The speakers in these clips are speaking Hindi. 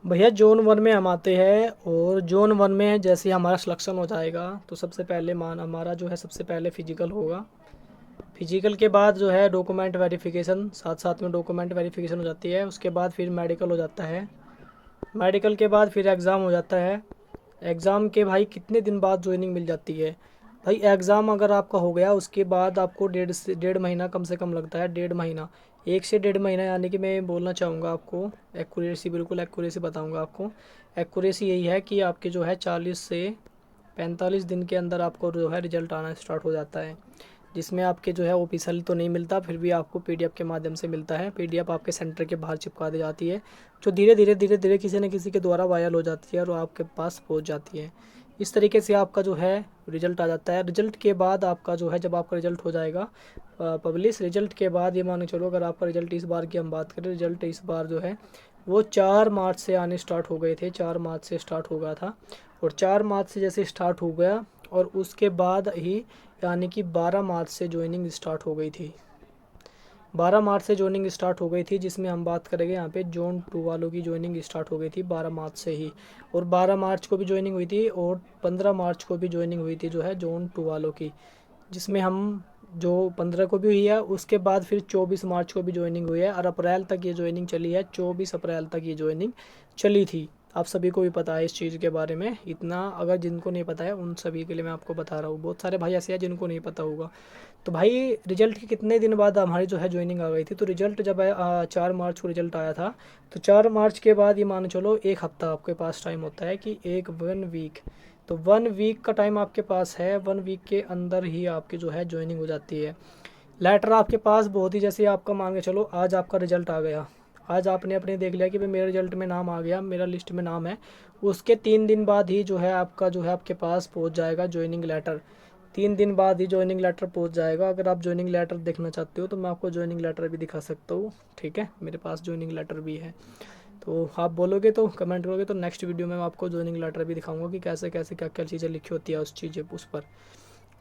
भैया जोन वन में हम आते हैं, और जोन वन में जैसे ही हमारा सिलेक्शन हो जाएगा तो सबसे पहले मान हमारा जो है सबसे पहले फिजिकल होगा। फिजिकल के बाद जो है डॉक्यूमेंट वेरिफिकेशन, साथ साथ में डॉक्यूमेंट वेरिफिकेशन हो जाती है। उसके बाद फिर मेडिकल हो जाता है। मेडिकल के बाद फिर एग्ज़ाम हो जाता है। एग्ज़ाम के भाई कितने दिन बाद ज्वाइनिंग मिल जाती है? भाई एग्ज़ाम अगर आपका हो गया उसके बाद आपको डेढ़ महीना कम से कम लगता है, 1.5 महीना, 1 से 1.5 महीना। यानी कि मैं बोलना चाहूँगा आपको एक्यूरेसी, बिल्कुल एक्यूरेसी बताऊँगा आपको। एक्यूरेसी यही है कि आपके जो है 40 से 45 दिन के अंदर आपको जो है रिजल्ट आना स्टार्ट हो जाता है, जिसमें आपके जो है ऑफिशियल तो नहीं मिलता, फिर भी आपको पीडीएफ के माध्यम से मिलता है। पीडीएफ आपके सेंटर के बाहर चिपका दी जाती है, जो धीरे धीरे किसी न किसी के द्वारा वायरल हो जाती है और आपके पास पहुंच जाती है। इस तरीके से आपका जो है रिजल्ट आ जाता है। रिजल्ट के बाद आपका जो है, जब आपका रिजल्ट हो जाएगा पब्लिश, रिजल्ट के बाद ये मान के चलो, अगर आपका रिजल्ट इस बार की हम बात करें, रिजल्ट इस बार जो है वो 4 मार्च से आने स्टार्ट हो गए थे, 4 मार्च से स्टार्ट हो गया था। और 4 मार्च से जैसे स्टार्ट हो गया, और उसके बाद ही यानी कि 12 मार्च से ज्वाइनिंग स्टार्ट हो गई थी। 12 मार्च से ज्वाइनिंग स्टार्ट हो गई थी, जिसमें हम बात करेंगे यहाँ पे जोन 2 वालों की ज्वाइनिंग स्टार्ट हो गई थी 12 मार्च से ही। और 12 मार्च को भी ज्वाइनिंग हुई थी, और 15 मार्च को भी ज्वाइनिंग हुई थी जो है जोन 2 वालों की, जिसमें हम जो 15 को भी हुई है। उसके बाद फिर 24 मार्च को भी ज्वाइनिंग हुई है, और अप्रैल तक ये ज्वाइनिंग चली है, 24 अप्रैल तक ये ज्वाइनिंग चली थी। आप सभी को भी पता है इस चीज़ के बारे में, इतना अगर जिनको नहीं पता है उन सभी के लिए मैं आपको बता रहा हूँ। बहुत सारे भाई ऐसे हैं जिनको नहीं पता होगा। तो भाई रिजल्ट के कितने दिन बाद हमारी जो है ज्वाइनिंग आ गई थी? तो रिजल्ट जब 4 मार्च को रिजल्ट आया था, तो 4 मार्च के बाद ये मान चलो 1 हफ्ता आपके पास टाइम होता है, कि 1 वीक। तो 1 वीक का टाइम आपके पास है, 1 वीक के अंदर ही आपकी जो है ज्वाइनिंग हो जाती है। लेटर आपके पास बहुत ही, जैसे आपका मान के चलो आज आपका रिजल्ट आ गया, आज आपने अपने देख लिया कि भाई मेरे रिजल्ट में नाम आ गया, मेरा लिस्ट में नाम है। उसके 3 दिन बाद ही जो है आपका जो है आपके पास पहुंच जाएगा ज्वाइनिंग लेटर। 3 दिन बाद ही ज्वाइनिंग लेटर पहुंच जाएगा। अगर आप ज्वाइनिंग लेटर देखना चाहते हो तो मैं आपको ज्वाइनिंग लेटर भी दिखा सकता हूँ, ठीक है, मेरे पास ज्वाइनिंग लेटर भी है। तो आप बोलोगे तो कमेंट करोगे तो नेक्स्ट वीडियो में मैं आपको ज्वाइनिंग लेटर भी दिखाऊंगा कि कैसे कैसे क्या क्या चीज़ें लिखी होती है उस चीज़ें उस पर।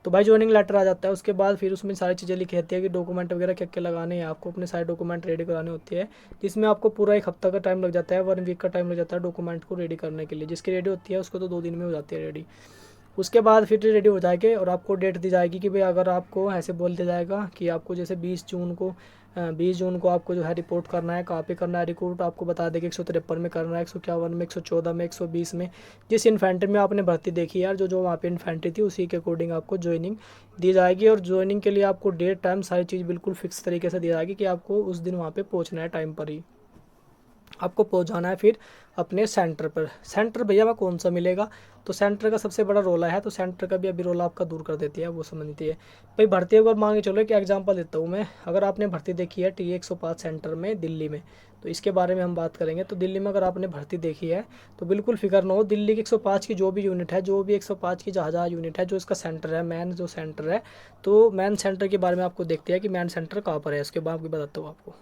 तो भाई ज्वाइनिंग लेटर आ जाता है, उसके बाद फिर उसमें सारी चीज़ें लिखी रहती है कि डॉक्यूमेंट वगैरह क्या क्या लगाने हैं, आपको अपने सारे डॉक्यूमेंट रेडी कराने होते हैं, जिसमें आपको पूरा 1 हफ्ता का टाइम लग जाता है, 1 वीक का टाइम लग जाता है डॉक्यूमेंट को रेडी करने के लिए। जिसकी रेडी होती है उसको तो 2 दिन में हो जाती है रेडी। उसके बाद फिर रेडी हो जाएगी और आपको डेट दी जाएगी कि भाई, अगर आपको ऐसे बोल दिया जाएगा कि आपको जैसे 20 जून को आपको जो है रिपोर्ट करना है, कहाँ पे करना है रिपोर्ट आपको बता देंगे, 153 में करना है, 151 में, 114 में, 120 में, जिस इन्फेंट्री में आपने भर्ती देखी यार, जो जो वहाँ पे इन्फेंट्री थी उसी के अकॉर्डिंग आपको ज्वाइनिंग दी जाएगी। और ज्वाइनिंग के लिए आपको डेट टाइम सारी चीज़ बिल्कुल फिक्स तरीके से दी जाएगी कि आपको उस दिन वहाँ पे पहुँचना है टाइम पर ही। आपको पहुंचाना है फिर अपने सेंटर पर। सेंटर भैया में कौन सा मिलेगा? तो सेंटर का सबसे बड़ा रोला है, तो सेंटर का भी अभी रोला आपका दूर कर देती है, वो समझती है। भाई भर्ती अगर मान के चलो कि एग्जांपल देता हूँ मैं, अगर आपने भर्ती देखी है टी 105 सेंटर में दिल्ली में, तो इसके बारे में हम बात करेंगे। तो दिल्ली में अगर आपने भर्ती देखी है तो बिल्कुल फिक्र ना हो, दिल्ली की 105 की जो भी यूनिट है, जो भी 105 की जहाँ जहाँ यूनिट है, जो इसका सेंटर है, मेन जो सेंटर है, तो मेन सेंटर के बारे में आपको देखते हैं कि मेन सेंटर कहाँ पर है, उसके बाद बताता हूँ आपको।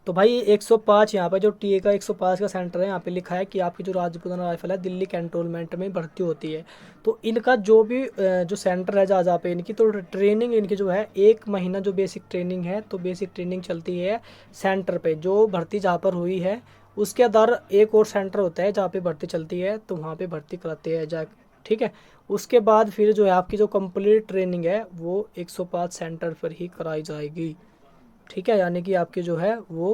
तो भाई 105 यहाँ पे जो टीए का 105 का सेंटर है, यहाँ पे लिखा है कि आपकी जो राजपूताना राइफल है दिल्ली कैंटोनमेंट में भर्ती होती है। तो इनका जो भी जो सेंटर है जहाँ जहाँ पे इनकी, तो ट्रेनिंग इनकी जो है 1 महीना जो बेसिक ट्रेनिंग है, तो बेसिक ट्रेनिंग चलती है सेंटर पे जो भर्ती जहाँ पर हुई है। उसके अंदर एक और सेंटर होता है जहाँ पे भर्ती चलती है, तो वहाँ पे भर्ती कराते हैं जा, ठीक है। उसके बाद फिर जो है आपकी जो कंप्लीट ट्रेनिंग है वो 105 सेंटर पर ही कराई जाएगी, ठीक है। यानी कि आपकी जो है वो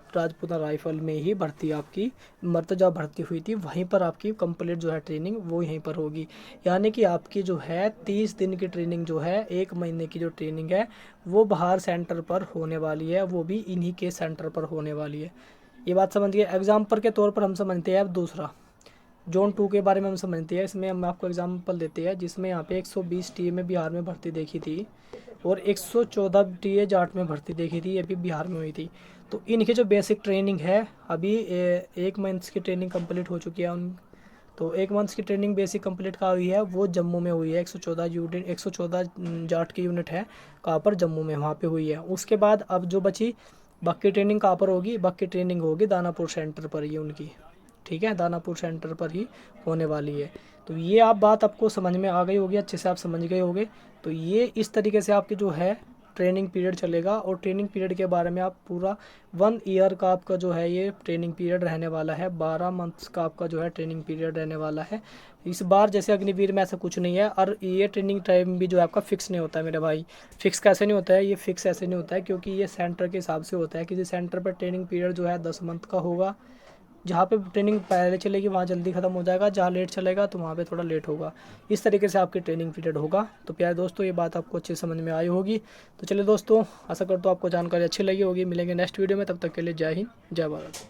राजपूता राइफल में ही भर्ती आपकी, मतलब जब भर्ती हुई थी वहीं पर आपकी कंप्लीट जो है ट्रेनिंग वो यहीं पर होगी। यानी कि आपकी जो है 30 दिन की ट्रेनिंग जो है, 1 महीने की जो ट्रेनिंग है वो बाहर सेंटर पर होने वाली है, वो भी इन्हीं के सेंटर पर होने वाली है। ये बात समझ गए। एग्जाम्पल के तौर पर हम समझते हैं अब दूसरा जोन 2 के बारे में हम समझते हैं। इसमें हम आपको एग्जांपल देते हैं, जिसमें यहाँ पे 120 टीए में बिहार में भर्ती देखी थी, और 114 टीए जाट में भर्ती देखी थी, ये भी बिहार में हुई थी। तो इनकी जो बेसिक ट्रेनिंग है अभी 1 मंथ की ट्रेनिंग कंप्लीट हो चुकी है उन। तो 1 मंथ की ट्रेनिंग बेसिक कंप्लीट कहाँ हुई है? वो जम्मू में हुई है। 114 यूनिट, 114 जाट की यूनिट है, कहाँ पर? जम्मू में, वहाँ पे हुई है। उसके बाद अब जो बची बाकी ट्रेनिंग कहाँ पर होगी? बाकी ट्रेनिंग होगी दानापुर सेंटर पर ही उनकी, ठीक है, दानापुर सेंटर पर ही होने वाली है। तो ये आप बात आपको समझ में आ गई होगी, अच्छे से आप समझ गए होगे। तो ये इस तरीके से आपकी जो है ट्रेनिंग पीरियड चलेगा और ट्रेनिंग पीरियड के बारे में आप पूरा 1 ईयर का आपका जो है ये ट्रेनिंग पीरियड रहने वाला है। 12 मंथ्स का आपका जो है ट्रेनिंग पीरियड रहने वाला है। इस बार जैसे अग्निवीर में ऐसा कुछ नहीं है, और ये ट्रेनिंग टाइम भी जो है आपका फ़िक्स नहीं होता है मेरे भाई। फ़िक्स कैसे नहीं होता है, ये फ़िक्स ऐसे नहीं होता है क्योंकि ये सेंटर के हिसाब से होता है। किसी सेंटर पर ट्रेनिंग पीरियड जो है 10 मंथ का होगा, जहाँ पे ट्रेनिंग पहले चलेगी वहाँ जल्दी ख़त्म हो जाएगा, जहाँ लेट चलेगा तो वहाँ पे थोड़ा लेट होगा। इस तरीके से आपकी ट्रेनिंग पीरियड होगा। तो प्यारे दोस्तों, ये बात आपको अच्छे समझ में आई होगी। तो चलिए दोस्तों, आशा करता हूँ आपको जानकारी अच्छी लगी होगी। मिलेंगे नेक्स्ट वीडियो में, तब तक के लिए जय हिंद, जय भारत।